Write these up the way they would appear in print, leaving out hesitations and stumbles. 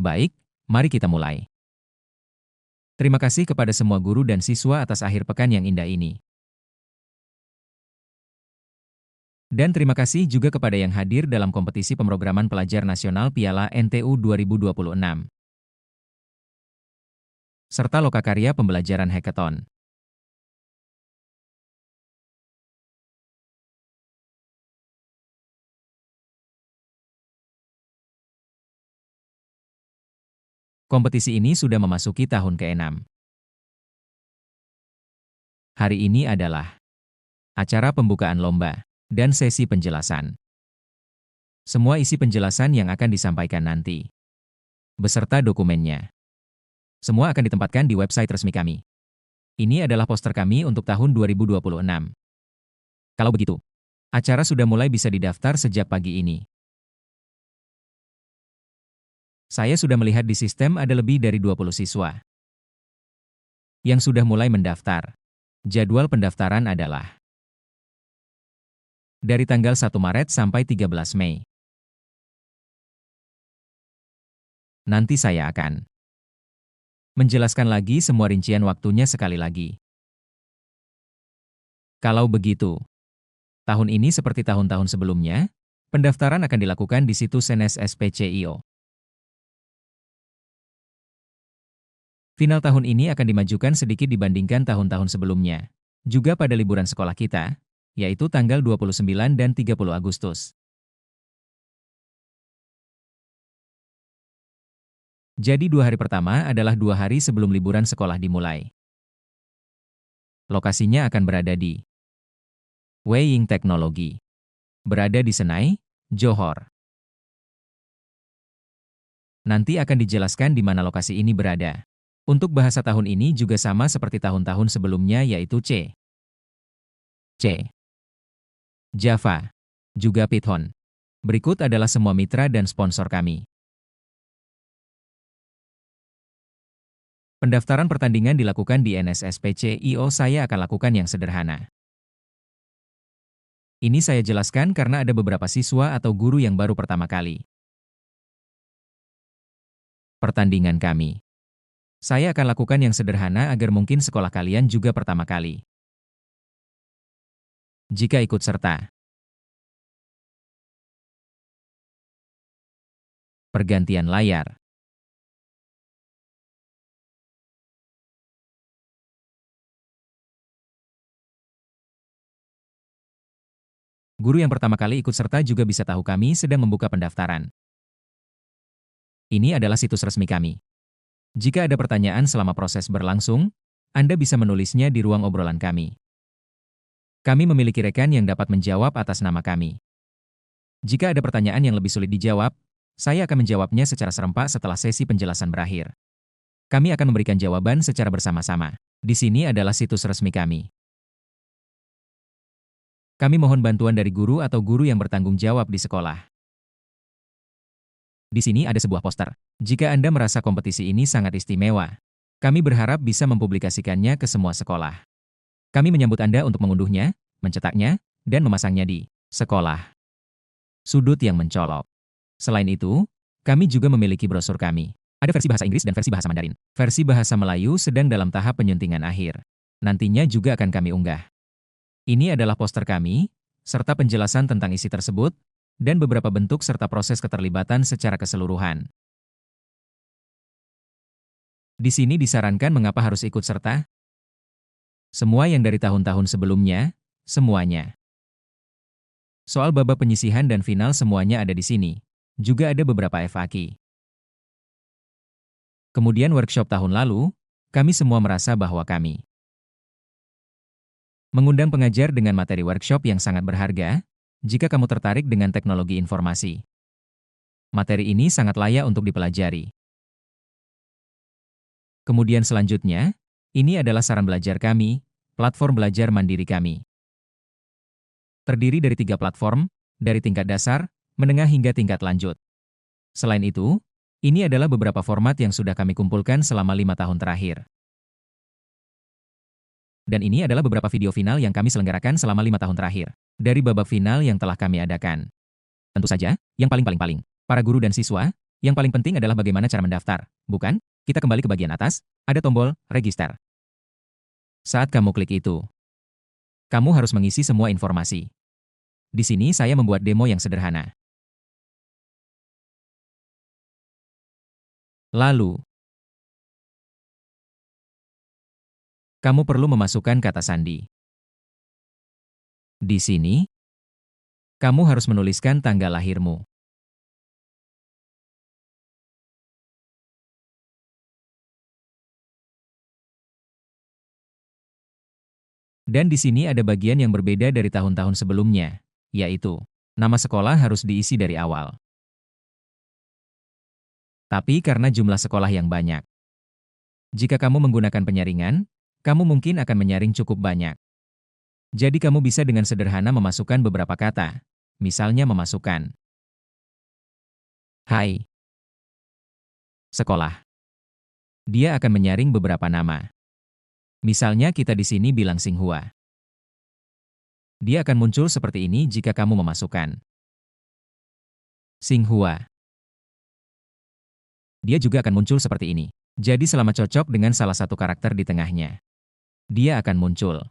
Baik, mari kita mulai. Terima kasih kepada semua guru dan siswa atas akhir pekan yang indah ini. Dan terima kasih juga kepada yang hadir dalam kompetisi pemrograman pelajar nasional Piala NTU 2026. Serta lokakarya pembelajaran hackathon. Kompetisi ini sudah memasuki tahun ke-6. Hari ini adalah acara pembukaan lomba dan sesi penjelasan. Semua isi penjelasan yang akan disampaikan nanti, beserta dokumennya, semua akan ditempatkan di website resmi kami. Ini adalah poster kami untuk tahun 2026. Kalau begitu, acara sudah mulai bisa didaftar sejak pagi ini. Saya sudah melihat di sistem ada lebih dari 20 siswa yang sudah mulai mendaftar. Jadwal pendaftaran adalah dari tanggal 1 Maret sampai 13 Mei. Nanti saya akan menjelaskan lagi semua rincian waktunya sekali lagi. Kalau begitu, tahun ini seperti tahun-tahun sebelumnya, pendaftaran akan dilakukan di situs NSSPCIO. Final tahun ini akan dimajukan sedikit dibandingkan tahun-tahun sebelumnya, juga pada liburan sekolah kita, yaitu tanggal 29 dan 30 Agustus. Jadi 2 hari pertama adalah 2 hari sebelum liburan sekolah dimulai. Lokasinya akan berada di Weiying Teknologi. Berada di Senai, Johor. Nanti akan dijelaskan di mana lokasi ini berada. Untuk bahasa tahun ini juga sama seperti tahun-tahun sebelumnya yaitu C, Java, juga Python. Berikut adalah semua mitra dan sponsor kami. Pendaftaran pertandingan dilakukan di NSSPCIO. Saya akan lakukan yang sederhana. Ini saya jelaskan karena ada beberapa siswa atau guru yang baru pertama kali. Pertandingan kami. Saya akan lakukan yang sederhana agar mungkin sekolah kalian juga pertama kali. Jika ikut serta. Pergantian layar. Guru yang pertama kali ikut serta juga bisa tahu kami sedang membuka pendaftaran. Ini adalah situs resmi kami. Jika ada pertanyaan selama proses berlangsung, Anda bisa menulisnya di ruang obrolan kami. Kami memiliki rekan yang dapat menjawab atas nama kami. Jika ada pertanyaan yang lebih sulit dijawab, saya akan menjawabnya secara serempak setelah sesi penjelasan berakhir. Kami akan memberikan jawaban secara bersama-sama. Di sini adalah situs resmi kami. Kami mohon bantuan dari guru atau guru yang bertanggung jawab di sekolah. Di sini ada sebuah poster. Jika Anda merasa kompetisi ini sangat istimewa, kami berharap bisa mempublikasikannya ke semua sekolah. Kami menyambut Anda untuk mengunduhnya, mencetaknya, dan memasangnya di sekolah. Sudut yang mencolok. Selain itu, kami juga memiliki brosur kami. Ada versi bahasa Inggris dan versi bahasa Mandarin. Versi bahasa Melayu sedang dalam tahap penyuntingan akhir. Nantinya juga akan kami unggah. Ini adalah poster kami, serta penjelasan tentang isi tersebut, dan beberapa bentuk serta proses keterlibatan secara keseluruhan. Di sini disarankan mengapa harus ikut serta. Semua yang dari tahun-tahun sebelumnya, semuanya. Soal babak penyisihan dan final semuanya ada di sini. Juga ada beberapa FAQ. Kemudian workshop tahun lalu, kami semua merasa bahwa kami mengundang pengajar dengan materi workshop yang sangat berharga, jika kamu tertarik dengan teknologi informasi. Materi ini sangat layak untuk dipelajari. Kemudian selanjutnya, ini adalah saran belajar kami, platform belajar mandiri kami. Terdiri dari 3 platform, dari tingkat dasar, menengah hingga tingkat lanjut. Selain itu, ini adalah beberapa format yang sudah kami kumpulkan selama 5 tahun terakhir. Dan ini adalah beberapa video final yang kami selenggarakan selama 5 tahun terakhir. Dari babak final yang telah kami adakan. Tentu saja, yang paling-paling-paling, para guru dan siswa, Yang paling penting adalah bagaimana cara mendaftar, bukan? Kita kembali ke bagian atas, ada tombol register. Saat kamu klik itu, kamu harus mengisi semua informasi. Di sini saya membuat demo yang sederhana. Lalu, kamu perlu memasukkan kata sandi. Di sini, kamu harus menuliskan tanggal lahirmu. Dan di sini ada bagian yang berbeda dari tahun-tahun sebelumnya, yaitu nama sekolah harus diisi dari awal. Tapi karena jumlah sekolah yang banyak, jika kamu menggunakan penyaringan, kamu mungkin akan menyaring cukup banyak. Jadi kamu bisa dengan sederhana memasukkan beberapa kata, misalnya memasukkan Hai Sekolah. Dia akan menyaring beberapa nama. Misalnya kita di sini bilang Singhua. Dia akan muncul seperti ini jika kamu memasukkan Singhua. Dia juga akan muncul seperti ini. Jadi selama cocok dengan salah satu karakter di tengahnya, dia akan muncul.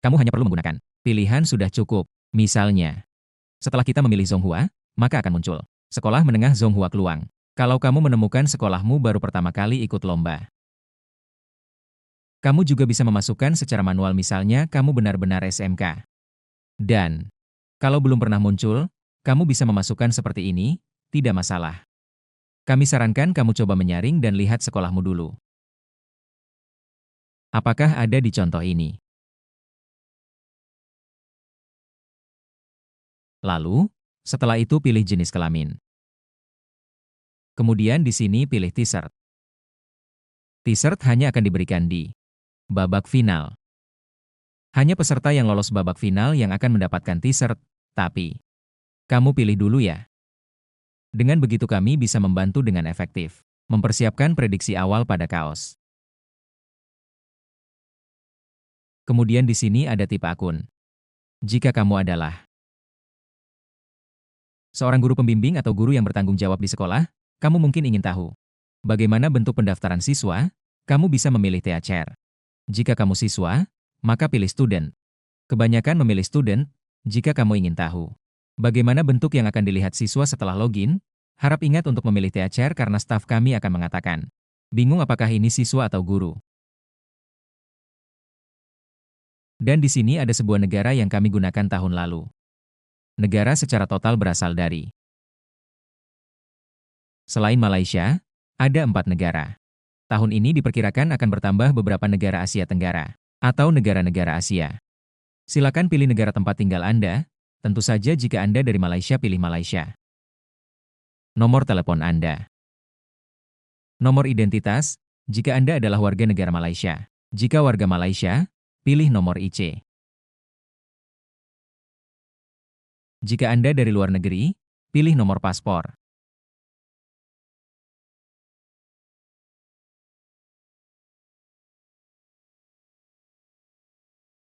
Kamu hanya perlu menggunakan pilihan sudah cukup. Misalnya, setelah kita memilih Zonghua, maka akan muncul Sekolah Menengah Zonghua Kluang. Kalau kamu menemukan sekolahmu baru pertama kali ikut lomba. Kamu juga bisa memasukkan secara manual misalnya kamu benar-benar SMK. Dan, kalau belum pernah muncul, kamu bisa memasukkan seperti ini, tidak masalah. Kami sarankan kamu coba menyaring dan lihat sekolahmu dulu. Apakah ada di contoh ini? Lalu, setelah itu pilih jenis kelamin. Kemudian di sini pilih t-shirt. T-shirt hanya akan diberikan di babak final. Hanya peserta yang lolos babak final yang akan mendapatkan t-shirt, tapi kamu pilih dulu ya. Dengan begitu kami bisa membantu dengan efektif mempersiapkan prediksi awal pada kaos. Kemudian di sini ada tipe akun. Jika kamu adalah seorang guru pembimbing atau guru yang bertanggung jawab di sekolah, kamu mungkin ingin tahu bagaimana bentuk pendaftaran siswa, kamu bisa memilih teacher. Jika kamu siswa, maka pilih student. Kebanyakan memilih student, jika kamu ingin tahu bagaimana bentuk yang akan dilihat siswa setelah login, harap ingat untuk memilih teacher karena staf kami akan mengatakan, bingung apakah ini siswa atau guru. Dan di sini ada sebuah negara yang kami gunakan tahun lalu. Negara secara total berasal dari selain Malaysia, ada 4 negara. Tahun ini diperkirakan akan bertambah beberapa negara Asia Tenggara atau negara-negara Asia. Silakan pilih negara tempat tinggal Anda, tentu saja jika Anda dari Malaysia pilih Malaysia. Nomor telepon Anda. Nomor identitas, jika Anda adalah warga negara Malaysia. Jika warga Malaysia, pilih nomor IC. Jika Anda dari luar negeri, pilih nomor paspor.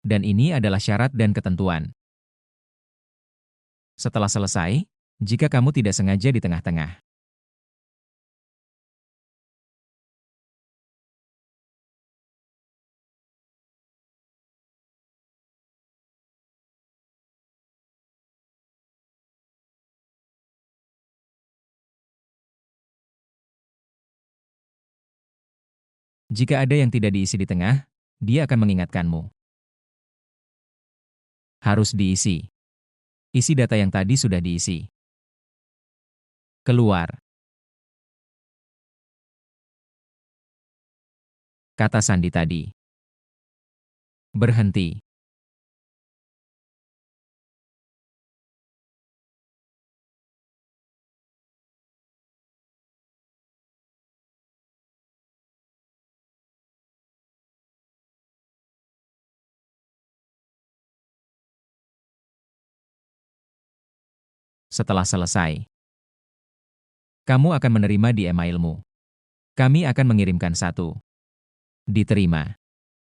Dan ini adalah syarat dan ketentuan. Setelah selesai, jika kamu tidak sengaja di tengah-tengah, jika ada yang tidak diisi di tengah, dia akan mengingatkanmu. Harus diisi. Isi data yang tadi sudah diisi. Keluar. Kata sandi tadi. Berhenti. Setelah selesai, kamu akan menerima di emailmu. Kami akan mengirimkan satu. Diterima.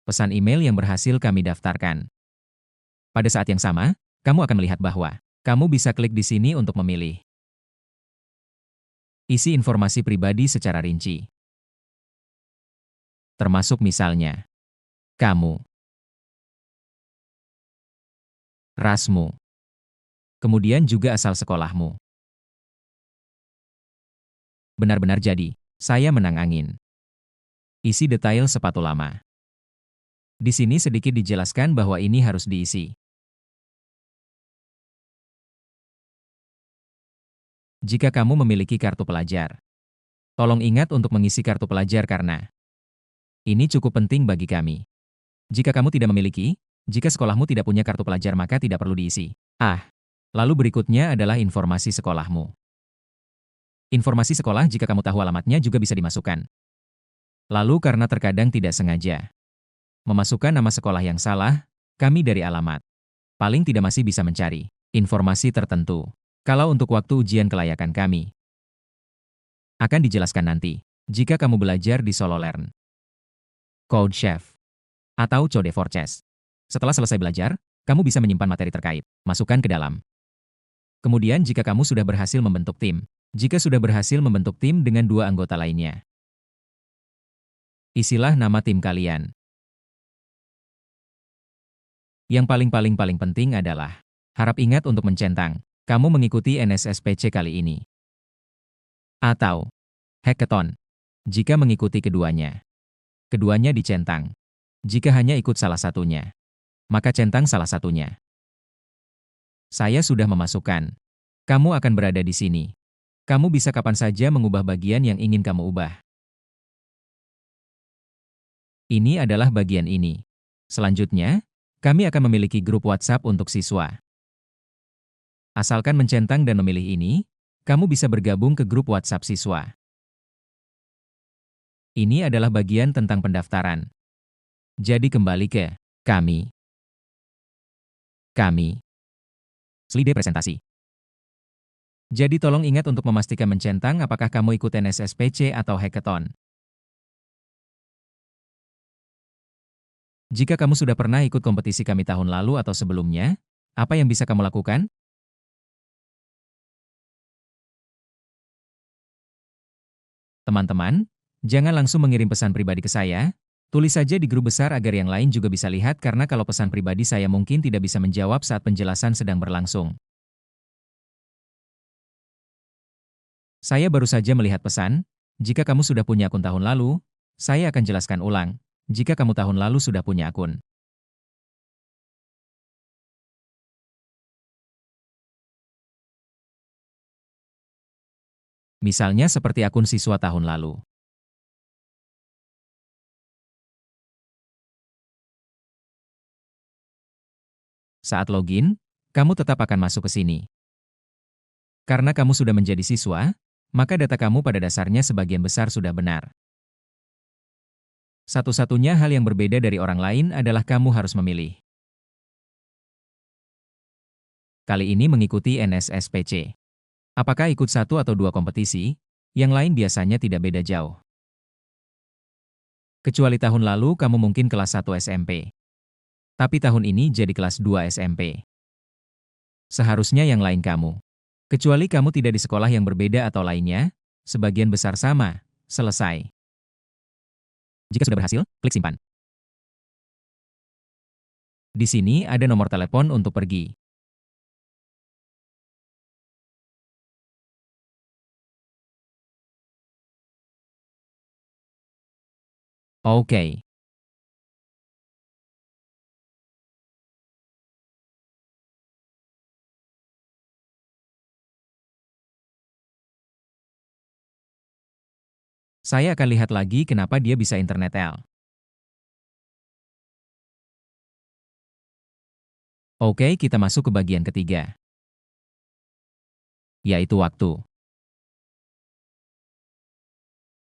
Pesan email yang berhasil kami daftarkan. Pada saat yang sama, kamu akan melihat bahwa kamu bisa klik di sini untuk memilih Isi informasi pribadi secara rinci. Termasuk misalnya, kamu, rasmu, kemudian juga asal sekolahmu. Benar-benar jadi, saya menang angin. Isi detail sepatu lama. Di sini sedikit dijelaskan bahwa ini harus diisi. Jika kamu memiliki kartu pelajar, tolong ingat untuk mengisi kartu pelajar karena ini cukup penting bagi kami. Jika kamu tidak memiliki, jika sekolahmu tidak punya kartu pelajar maka tidak perlu diisi. Lalu berikutnya adalah informasi sekolahmu. Informasi sekolah jika kamu tahu alamatnya juga bisa dimasukkan. Lalu karena terkadang tidak sengaja memasukkan nama sekolah yang salah, kami dari alamat. Paling tidak masih bisa mencari informasi tertentu. Kalau untuk waktu ujian kelayakan kami, akan dijelaskan nanti. Jika kamu belajar di Solo Learn, Code Chef, atau Code for Chess. Setelah selesai belajar, kamu bisa menyimpan materi terkait, masukkan ke dalam. Kemudian jika kamu sudah berhasil membentuk tim, jika sudah berhasil membentuk tim dengan 2 anggota lainnya, isilah nama tim kalian. Yang paling penting adalah, harap ingat untuk mencentang, kamu mengikuti NSSPC kali ini. Atau, hackathon, jika mengikuti keduanya. Keduanya dicentang. Jika hanya ikut salah satunya, maka centang salah satunya. Saya sudah memasukkan. Kamu akan berada di sini. Kamu bisa kapan saja mengubah bagian yang ingin kamu ubah. Ini adalah bagian ini. Selanjutnya, kami akan memiliki grup WhatsApp untuk siswa. Asalkan mencentang dan memilih ini, kamu bisa bergabung ke grup WhatsApp siswa. Ini adalah bagian tentang pendaftaran. Jadi kembali ke kami. Slide presentasi. Jadi tolong ingat untuk memastikan mencentang apakah kamu ikut NSSPC atau hackathon. Jika kamu sudah pernah ikut kompetisi kami tahun lalu atau sebelumnya, apa yang bisa kamu lakukan? Teman-teman, jangan langsung mengirim pesan pribadi ke saya, tulis saja di grup besar agar yang lain juga bisa lihat karena kalau pesan pribadi saya mungkin tidak bisa menjawab saat penjelasan sedang berlangsung. Saya baru saja melihat pesan, jika kamu sudah punya akun tahun lalu, saya akan jelaskan ulang, jika kamu tahun lalu sudah punya akun. Misalnya seperti akun siswa tahun lalu. Saat login, kamu tetap akan masuk ke sini. Karena kamu sudah menjadi siswa, maka data kamu pada dasarnya sebagian besar sudah benar. Satu-satunya hal yang berbeda dari orang lain adalah kamu harus memilih. Kali ini mengikuti NSSPC. Apakah ikut 1 atau 2 kompetisi? Yang lain biasanya tidak beda jauh. Kecuali tahun lalu kamu mungkin kelas 1 SMP. Tapi tahun ini jadi kelas 2 SMP. Seharusnya yang lain kamu. Kecuali kamu tidak di sekolah yang berbeda atau lainnya, sebagian besar sama, selesai. Jika sudah berhasil, klik simpan. Di sini ada nomor telepon untuk pergi. Oke. Saya akan lihat lagi kenapa dia bisa internet L. Oke, kita masuk ke bagian ketiga, yaitu waktu.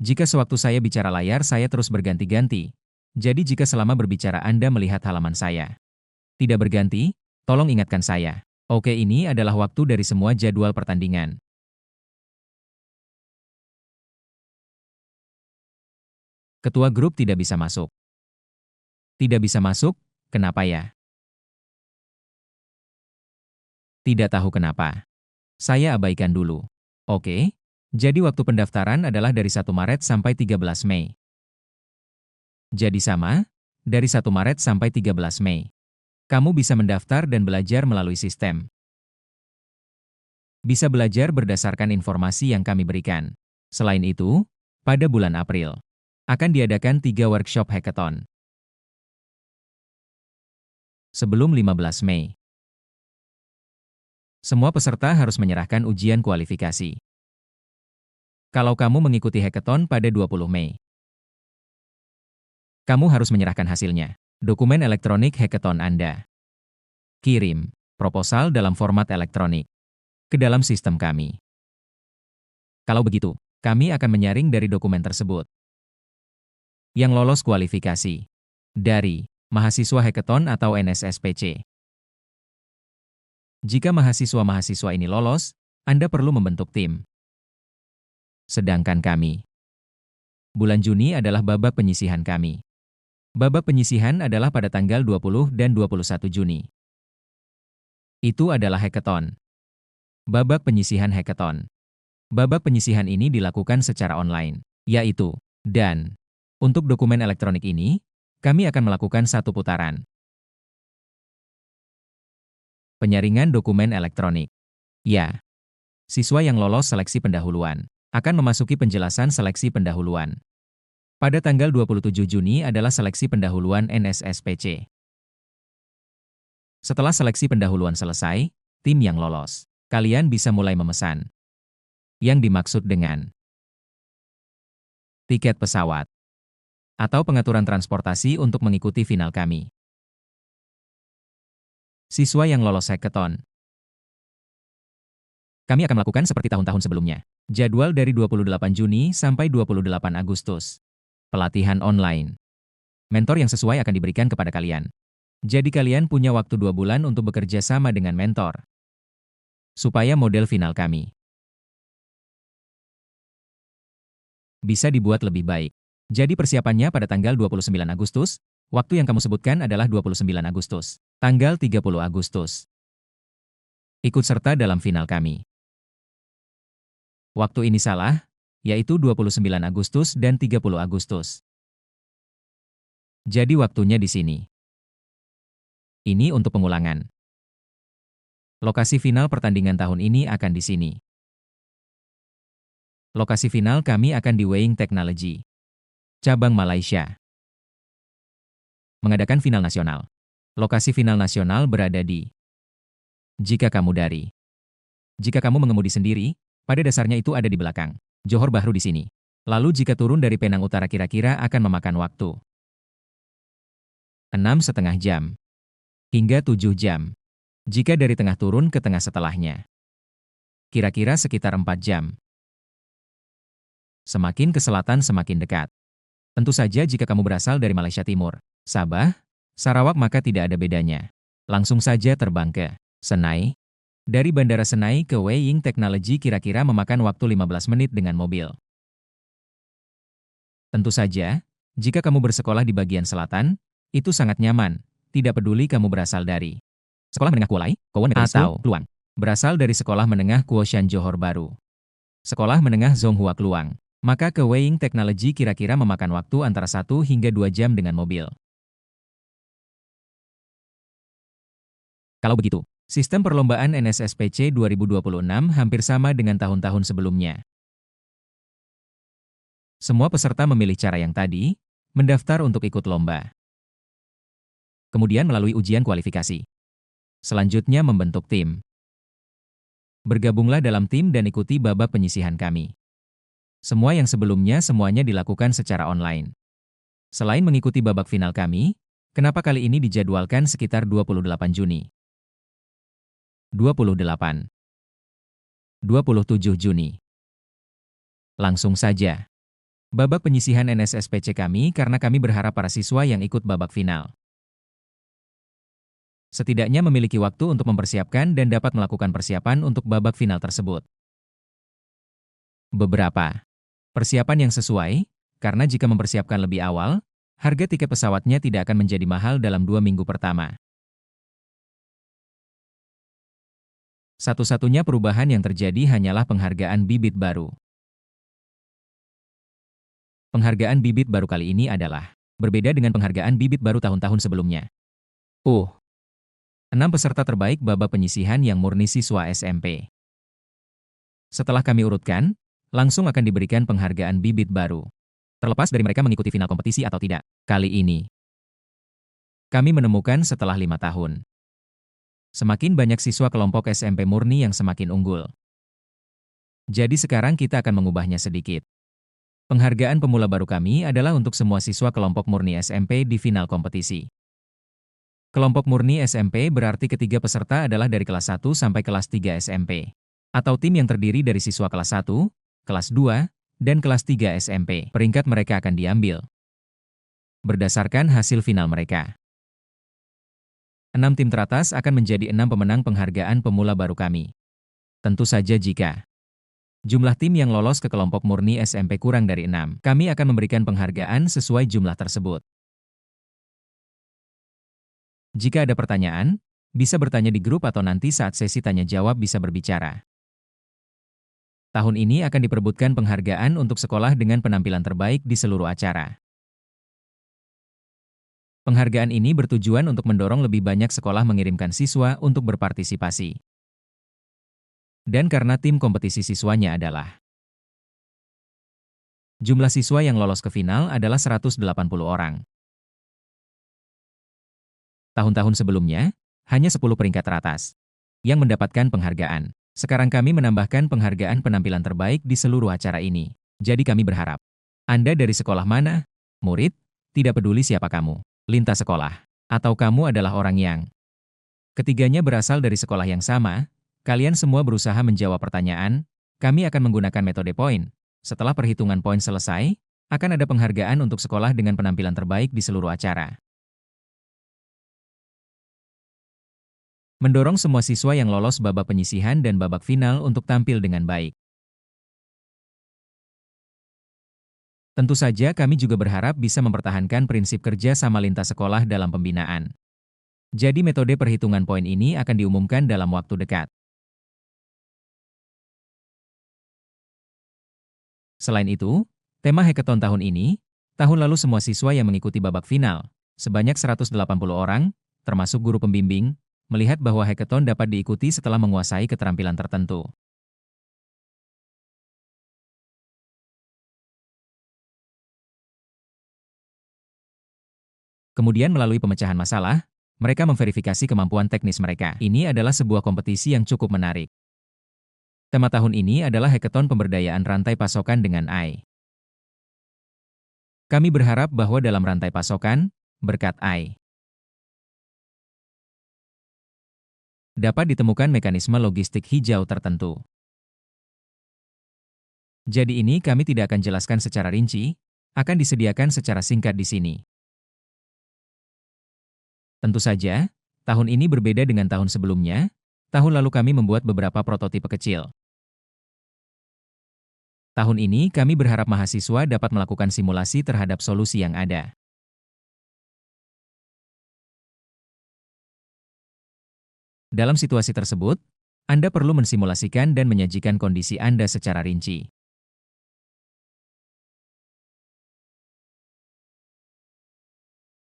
Jika sewaktu saya bicara layar saya terus berganti-ganti. Jadi jika selama berbicara Anda melihat halaman saya tidak berganti, tolong ingatkan saya. Oke, ini adalah waktu dari semua jadwal pertandingan. Ketua grup tidak bisa masuk. Tidak bisa masuk, kenapa ya? Tidak tahu kenapa. Saya abaikan dulu. Oke, Jadi waktu pendaftaran adalah dari 1 Maret sampai 13 Mei. Jadi sama, dari 1 Maret sampai 13 Mei. Kamu bisa mendaftar dan belajar melalui sistem. Bisa belajar berdasarkan informasi yang kami berikan. Selain itu, pada bulan April, akan diadakan 3 workshop hackathon. Sebelum 15 Mei, semua peserta harus menyerahkan ujian kualifikasi. Kalau kamu mengikuti hackathon pada 20 Mei, kamu harus menyerahkan hasilnya, dokumen elektronik hackathon Anda. Kirim proposal dalam format elektronik ke dalam sistem kami. Kalau begitu, kami akan menyaring dari dokumen tersebut yang lolos kualifikasi dari mahasiswa hackathon atau NSSPC. Jika mahasiswa-mahasiswa ini lolos, Anda perlu membentuk tim. Sedangkan kami, bulan Juni adalah babak penyisihan kami. Babak penyisihan adalah pada tanggal 20 dan 21 Juni. Itu adalah hackathon. Babak penyisihan hackathon. Babak penyisihan ini dilakukan secara online, yaitu, dan untuk dokumen elektronik ini, kami akan melakukan 1 putaran. Penyaringan dokumen elektronik. Ya, siswa yang lolos seleksi pendahuluan akan memasuki penjelasan seleksi pendahuluan. Pada tanggal 27 Juni adalah seleksi pendahuluan NSSPC. Setelah seleksi pendahuluan selesai, tim yang lolos, kalian bisa mulai memesan. Yang dimaksud dengan tiket pesawat atau pengaturan transportasi untuk mengikuti final kami. Siswa yang lolos hackathon. Kami akan melakukan seperti tahun-tahun sebelumnya. Jadwal dari 28 Juni sampai 28 Agustus. Pelatihan online. Mentor yang sesuai akan diberikan kepada kalian. Jadi kalian punya waktu 2 bulan untuk bekerja sama dengan mentor. Supaya model final kami bisa dibuat lebih baik. Jadi persiapannya pada tanggal 29 Agustus, waktu yang kamu sebutkan adalah 29 Agustus, tanggal 30 Agustus. Ikut serta dalam final kami. Waktu ini salah, yaitu 29 Agustus dan 30 Agustus. Jadi waktunya di sini. Ini untuk pengulangan. Lokasi final pertandingan tahun ini akan di sini. Lokasi final kami akan di Weighing Technology, cabang Malaysia. Mengadakan final nasional. Lokasi final nasional berada di Jika kamu mengemudi sendiri, pada dasarnya itu ada di belakang. Johor Bahru di sini. Lalu jika turun dari Penang Utara kira-kira akan memakan waktu 6,5 jam hingga 7 jam. Jika dari tengah turun ke tengah setelahnya, kira-kira sekitar 4 jam. Semakin ke selatan semakin dekat. Tentu saja jika kamu berasal dari Malaysia Timur, Sabah, Sarawak maka tidak ada bedanya. Langsung saja terbang ke Senai. Dari Bandara Senai ke Weighing Technology kira-kira memakan waktu 15 menit dengan mobil. Tentu saja, jika kamu bersekolah di bagian selatan, itu sangat nyaman, tidak peduli kamu berasal dari Sekolah Menengah Kualai, Kowon Methodist School, Kluang. Berasal dari Sekolah Menengah Kuoshan Johor Bahru. Sekolah Menengah Zonghua Kluang. Maka ke Weighing Technology kira-kira memakan waktu antara 1 hingga 2 jam dengan mobil. Kalau begitu, sistem perlombaan NSSPC 2026 hampir sama dengan tahun-tahun sebelumnya. Semua peserta memilih cara yang tadi, mendaftar untuk ikut lomba. Kemudian melalui ujian kualifikasi. Selanjutnya membentuk tim. Bergabunglah dalam tim dan ikuti babak penyisihan kami. Semua yang sebelumnya semuanya dilakukan secara online. Selain mengikuti babak final kami, kenapa kali ini dijadwalkan sekitar 28 Juni? 28. 27 Juni. Langsung saja. Babak penyisihan NSSPC kami karena kami berharap para siswa yang ikut babak final setidaknya memiliki waktu untuk mempersiapkan dan dapat melakukan persiapan untuk babak final tersebut. Beberapa persiapan yang sesuai, karena jika mempersiapkan lebih awal, harga tiket pesawatnya tidak akan menjadi mahal dalam 2 minggu pertama. Satu-satunya perubahan yang terjadi hanyalah penghargaan bibit baru. Penghargaan bibit baru kali ini adalah berbeda dengan penghargaan bibit baru tahun-tahun sebelumnya. 6 peserta terbaik babak penyisihan yang murni siswa SMP. Setelah kami urutkan, langsung akan diberikan penghargaan bibit baru. Terlepas dari mereka mengikuti final kompetisi atau tidak. Kali ini, kami menemukan setelah 5 tahun. Semakin banyak siswa kelompok SMP murni yang semakin unggul. Jadi sekarang kita akan mengubahnya sedikit. Penghargaan pemula baru kami adalah untuk semua siswa kelompok murni SMP di final kompetisi. Kelompok murni SMP berarti ketiga peserta adalah dari kelas 1 sampai kelas 3 SMP. Atau tim yang terdiri dari siswa kelas 1, kelas 2, dan kelas 3 SMP. Peringkat mereka akan diambil berdasarkan hasil final mereka. 6 tim teratas akan menjadi 6 pemenang penghargaan pemula baru kami. Tentu saja jika jumlah tim yang lolos ke kelompok murni SMP kurang dari 6, kami akan memberikan penghargaan sesuai jumlah tersebut. Jika ada pertanyaan, bisa bertanya di grup atau nanti saat sesi tanya-jawab bisa berbicara. Tahun ini akan diperebutkan penghargaan untuk sekolah dengan penampilan terbaik di seluruh acara. Penghargaan ini bertujuan untuk mendorong lebih banyak sekolah mengirimkan siswa untuk berpartisipasi. Dan karena tim kompetisi siswanya adalah jumlah siswa yang lolos ke final adalah 180 orang. Tahun-tahun sebelumnya, hanya 10 peringkat teratas yang mendapatkan penghargaan. Sekarang kami menambahkan penghargaan penampilan terbaik di seluruh acara ini. Jadi kami berharap Anda dari sekolah mana, murid, tidak peduli siapa kamu, lintas sekolah, atau kamu adalah orang yang ketiganya berasal dari sekolah yang sama, kalian semua berusaha menjawab pertanyaan, kami akan menggunakan metode poin. Setelah perhitungan poin selesai, akan ada penghargaan untuk sekolah dengan penampilan terbaik di seluruh acara. Mendorong semua siswa yang lolos babak penyisihan dan babak final untuk tampil dengan baik. Tentu saja kami juga berharap bisa mempertahankan prinsip kerja sama lintas sekolah dalam pembinaan. Jadi metode perhitungan poin ini akan diumumkan dalam waktu dekat. Selain itu, tema hackathon tahun ini, tahun lalu semua siswa yang mengikuti babak final, sebanyak 180 orang, termasuk guru pembimbing, melihat bahwa hackathon dapat diikuti setelah menguasai keterampilan tertentu. Kemudian melalui pemecahan masalah, mereka memverifikasi kemampuan teknis mereka. Ini adalah sebuah kompetisi yang cukup menarik. Tema tahun ini adalah hackathon pemberdayaan rantai pasokan dengan AI. Kami berharap bahwa dalam rantai pasokan, berkat AI, dapat ditemukan mekanisme logistik hijau tertentu. Jadi ini kami tidak akan jelaskan secara rinci, akan disediakan secara singkat di sini. Tentu saja, tahun ini berbeda dengan tahun sebelumnya. Tahun lalu kami membuat beberapa prototipe kecil. Tahun ini kami berharap mahasiswa dapat melakukan simulasi terhadap solusi yang ada. Dalam situasi tersebut, Anda perlu mensimulasikan dan menyajikan kondisi Anda secara rinci.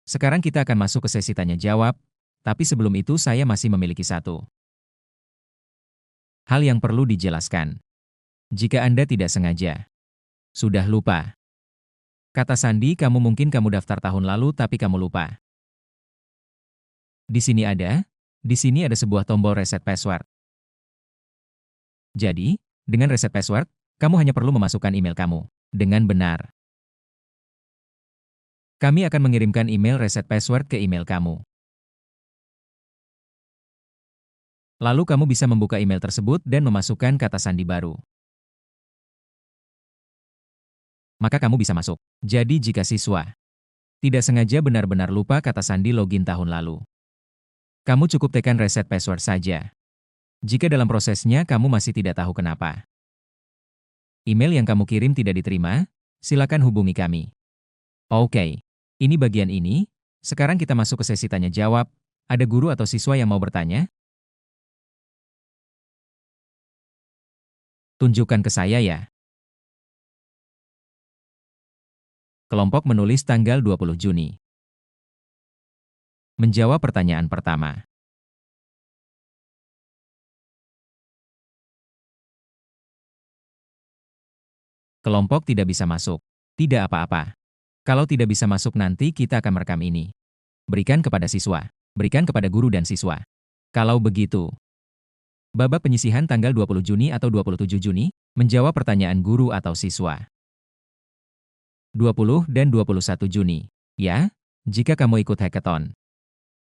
Sekarang kita akan masuk ke sesi tanya-jawab, tapi sebelum itu saya masih memiliki satu hal yang perlu dijelaskan. Jika Anda tidak sengaja sudah lupa kata sandi kamu daftar tahun lalu tapi kamu lupa. Di sini ada sebuah tombol reset password. Jadi, dengan reset password, kamu hanya perlu memasukkan email kamu dengan benar. Kami akan mengirimkan email reset password ke email kamu. Lalu kamu bisa membuka email tersebut dan memasukkan kata sandi baru. Maka kamu bisa masuk. Jadi jika siswa tidak sengaja benar-benar lupa kata sandi login tahun lalu, kamu cukup tekan reset password saja. Jika dalam prosesnya kamu masih tidak tahu kenapa email yang kamu kirim tidak diterima, silakan hubungi kami. Oke, ini bagian ini. Sekarang kita masuk ke sesi tanya-jawab. Ada guru atau siswa yang mau bertanya? Tunjukkan ke saya ya. Kelompok menulis tanggal 20 Juni. Menjawab pertanyaan pertama. Kelompok tidak bisa masuk. Tidak apa-apa. Kalau tidak bisa masuk nanti kita akan merekam ini. Berikan kepada siswa. Berikan kepada guru dan siswa. Kalau begitu. Babak penyisihan tanggal 20 Juni atau 27 Juni, menjawab pertanyaan guru atau siswa. 20 dan 21 Juni. Ya, jika kamu ikut hackathon.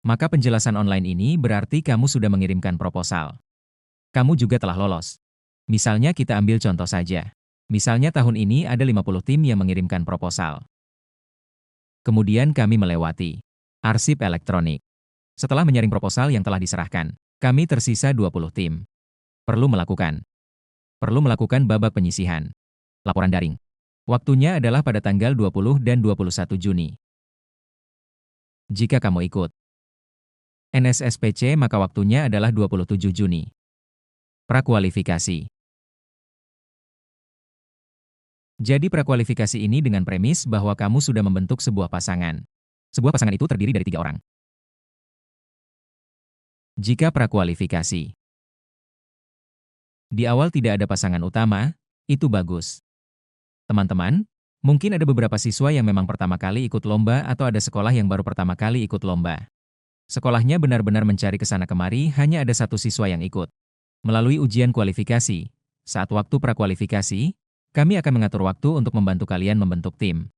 Maka penjelasan online ini berarti kamu sudah mengirimkan proposal. Kamu juga telah lolos. Misalnya kita ambil contoh saja. Misalnya tahun ini ada 50 tim yang mengirimkan proposal. Kemudian kami melewati arsip elektronik. Setelah menyaring proposal yang telah diserahkan, kami tersisa 20 tim. Perlu melakukan babak penyisihan. Laporan daring. Waktunya adalah pada tanggal 20 dan 21 Juni. Jika kamu ikut NSSPC maka waktunya adalah 27 Juni. Prakualifikasi. Jadi prakualifikasi ini dengan premis bahwa kamu sudah membentuk sebuah pasangan. Sebuah pasangan itu terdiri dari 3 orang. Jika prakualifikasi di awal tidak ada pasangan utama, itu bagus. Teman-teman, mungkin ada beberapa siswa yang memang pertama kali ikut lomba atau ada sekolah yang baru pertama kali ikut lomba. Sekolahnya benar-benar mencari kesana kemari, hanya ada 1 siswa yang ikut. Melalui ujian kualifikasi, saat waktu prakualifikasi, kami akan mengatur waktu untuk membantu kalian membentuk tim.